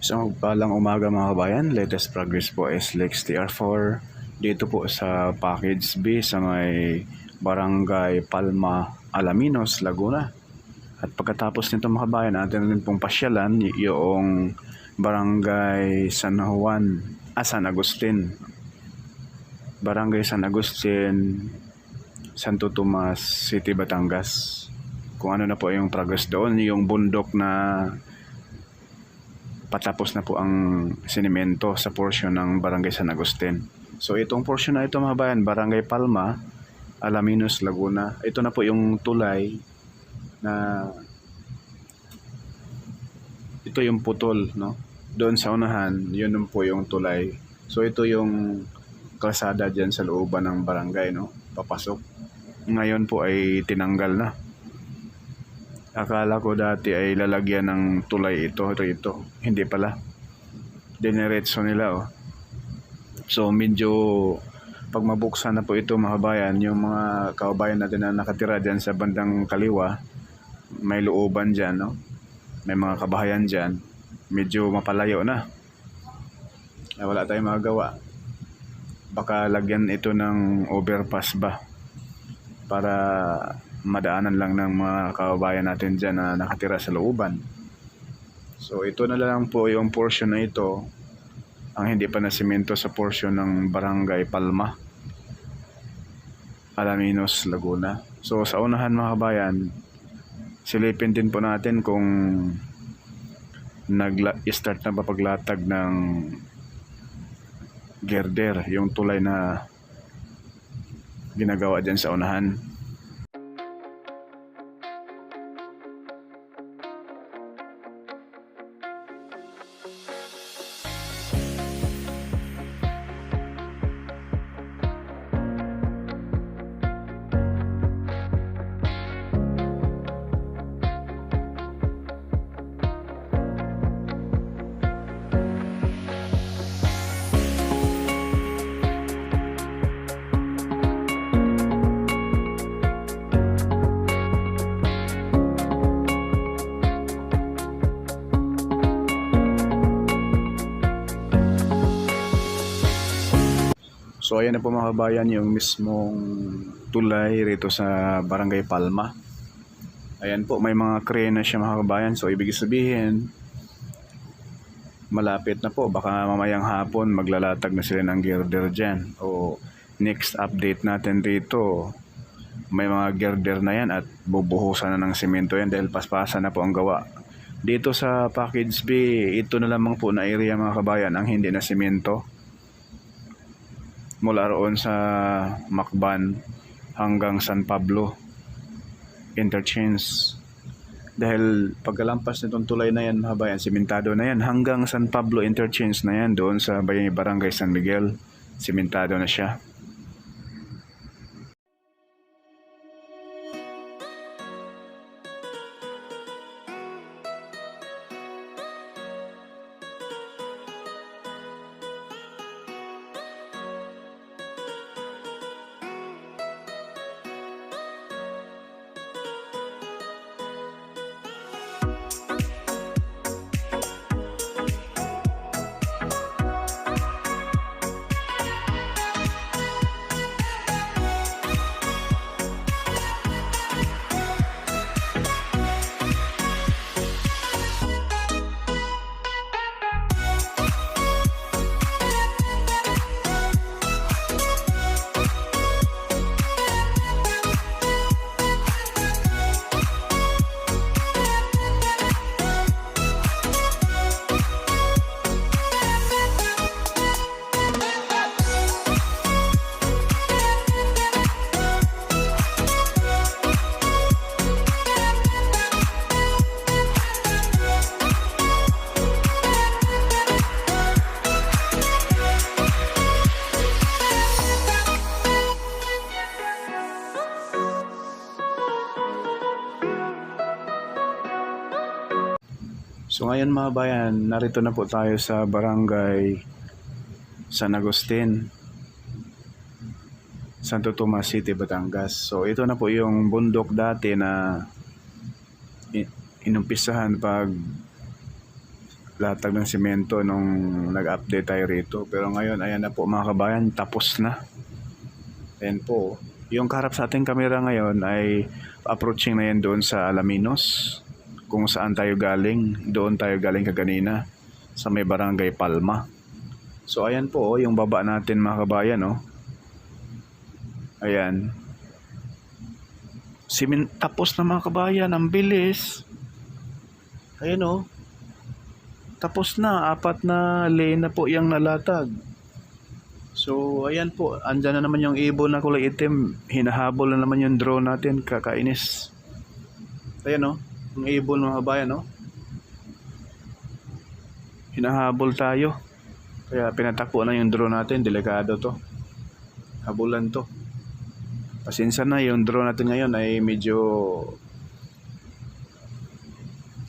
Isang magpalang umaga mga kabayan, latest progress po is Lex TR4 dito po sa Package B sa may Barangay Palma, Alaminos, Laguna. At pagkatapos nito mga kabayan, atin rin pong pasyalan yung Barangay San Agustin. Barangay San Agustin, Santo Tomas City, Batangas. Kung ano na po yung progress doon, yung bundok na patapos na po ang sinimento sa portion ng Barangay San Agustin. So itong portion na ito mga bayan, Barangay Palma, Alaminos, Laguna. Ito na po yung tulay na ito yung putol, no? Doon sa unahan, yun po yung tulay. So ito yung kalsada dyan sa looban ng barangay, no? Papasok. Ngayon po ay tinanggal na. Akala ko dati ay lalagyan ng tulay ito rito. Hindi pala. Dineretso nila, oh. So medyo pag mabuksan na po ito mga kabayan, yung mga kababayan natin na nakatira dyan sa bandang kaliwa, may looban dyan, no? May mga kabahayan dyan. Medyo mapalayo na. Wala tayong magagawa. Baka lagyan ito ng overpass ba? Para madaanan lang ng mga kababayan natin dyan na nakatira sa looban. So ito na lang po yung portion na ito ang hindi pa nasimento sa portion ng Barangay Palma, Alaminos, Laguna. So sa unahan mga kabayan, silipin din po natin kung nag-start na ba paglatag ng girder, yung tulay na ginagawa dyan sa unahan. So ayan na po mga kabayan yung mismong tulay rito sa Barangay Palma. Ayan po, may mga crane na siya mga kabayan. So ibig sabihin, malapit na po. Baka mamayang hapon maglalatag na sila ng girder dyan. O next update natin dito, may mga girder na yan at bubuhusan na ng simento yan dahil paspasan na po ang gawa. Dito sa Package B, ito na lamang po na area mga kabayan ang hindi na simento. Mula roon sa Macban hanggang San Pablo interchange. Dahil pagkalampas nitong tulay na yan mga bayan, simentado na yan. Hanggang San Pablo interchange na yan, doon sa Barangay San Miguel, simentado na siya. So ngayon mga bayan, narito na po tayo sa Barangay San Agustin, Santo Tomas City, Batangas. So ito na po yung bundok dati na inumpisahan pag latag ng simento nung nag-update tayo rito. Pero ngayon, ayan na po mga kabayan, tapos na. Ayan po. Yung kaharap sa ating kamera ngayon ay approaching na yan doon sa Alaminos. Kung saan tayo galing, doon tayo galing kaganina sa may Barangay Palma. So ayan po, yung baba natin mga kabayan, oh. Ayan. Tapos na mga kabayan, ang bilis. Ayan oh. Tapos na, 4 na lane na po yung nalatag. So ayan po, andyan na naman yung ibon na kulay itim. Hinahabol na naman yung drone natin, kakainis. Ayan oh, yung ibon mga kabayan oh. Hinahabol tayo. Kaya pinatakbo na yung drone natin, delikado to. Habulan to. Pasensya na, yung drone natin ngayon ay medyo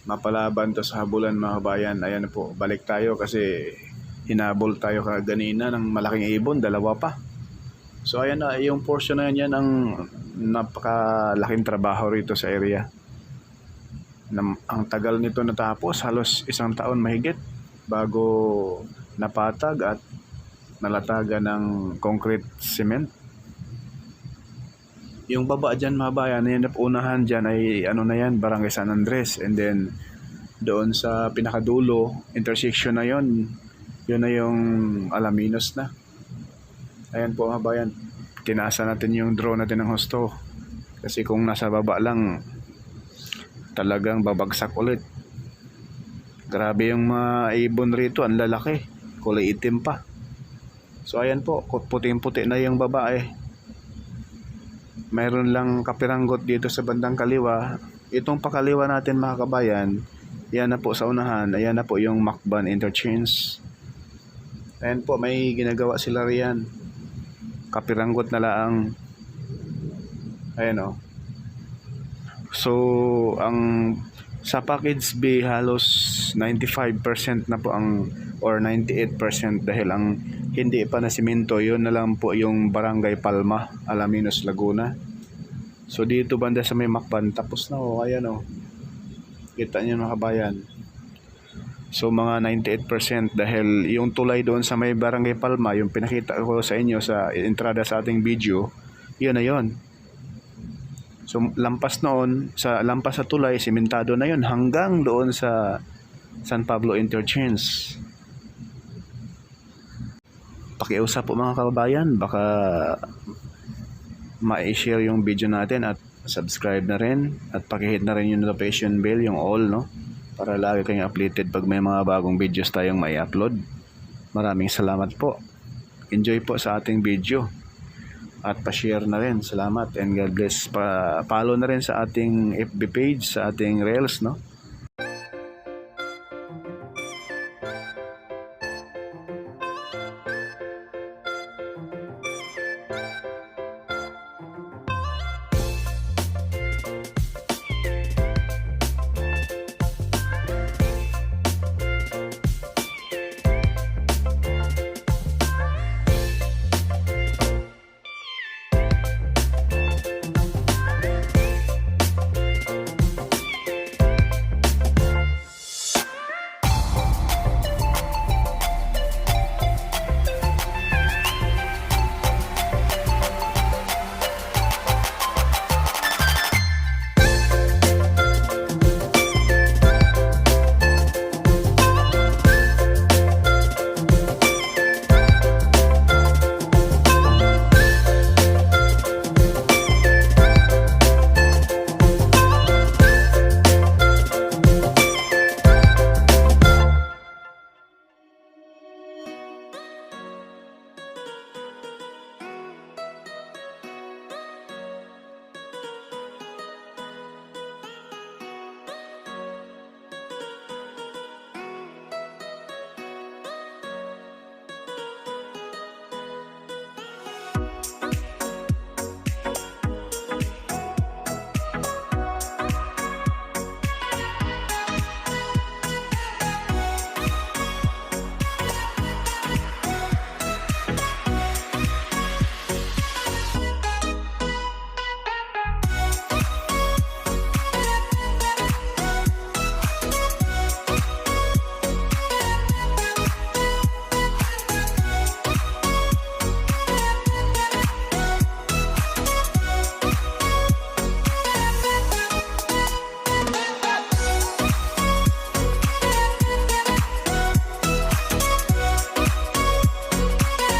mapalaban to sa habulan mga kabayan. Ayan po, balik tayo kasi hinabol tayo kaganina ng malaking ibon, 2 pa. So ayan na, yung portion na yan ang napakalaking trabaho rito sa area. Ang tagal nito natapos, halos 1 taon mahigit bago napatag at nalatagan ng concrete cement. Yung baba dyan mga bayan, yung unahan dyan ay ano na yan, Barangay San Andres. And then doon sa pinakadulo, intersection na yon, yun na yung Alaminos na. Ayan po mga bayan, tinaasa natin yung drone natin ng husto. Kasi kung nasa baba lang, talagang babagsak ulit. Grabe yung mga ibon rito, ang lalaki, kulay itim pa. So ayan po, puting-puti na yung babae. Mayroon lang kapiranggot dito sa bandang kaliwa. Itong pakaliwa natin mga kabayan, yan na po sa unahan, ayan na po yung Macban Interchange. Ayan po, may ginagawa sila riyan. Kapiranggot na laang. Ayan o. So, sa package B, halos 95% na po or 98% dahil ang hindi pa na simento, yun na lang po yung Barangay Palma, Alaminos, Laguna. So dito banda sa may Macban, tapos na oh, ayan oh. Kita niyo mga kabayan. So mga 98% dahil yung tulay doon sa may Barangay Palma, yung pinakita ko sa inyo sa entrada sa ating video, yun na yun. So lampas sa tulay, simentado na yun hanggang doon sa San Pablo Interchange. Pakiusap po mga kababayan, baka ma-share yung video natin at subscribe na rin at pakihit na rin yung notification bell, yung all, no? Para lagi kayong updated pag may mga bagong videos tayong may upload. Maraming salamat po. Enjoy po sa ating video at pa-share na rin. Salamat and God bless. Follow na rin sa ating FB page, sa ating Reels, no?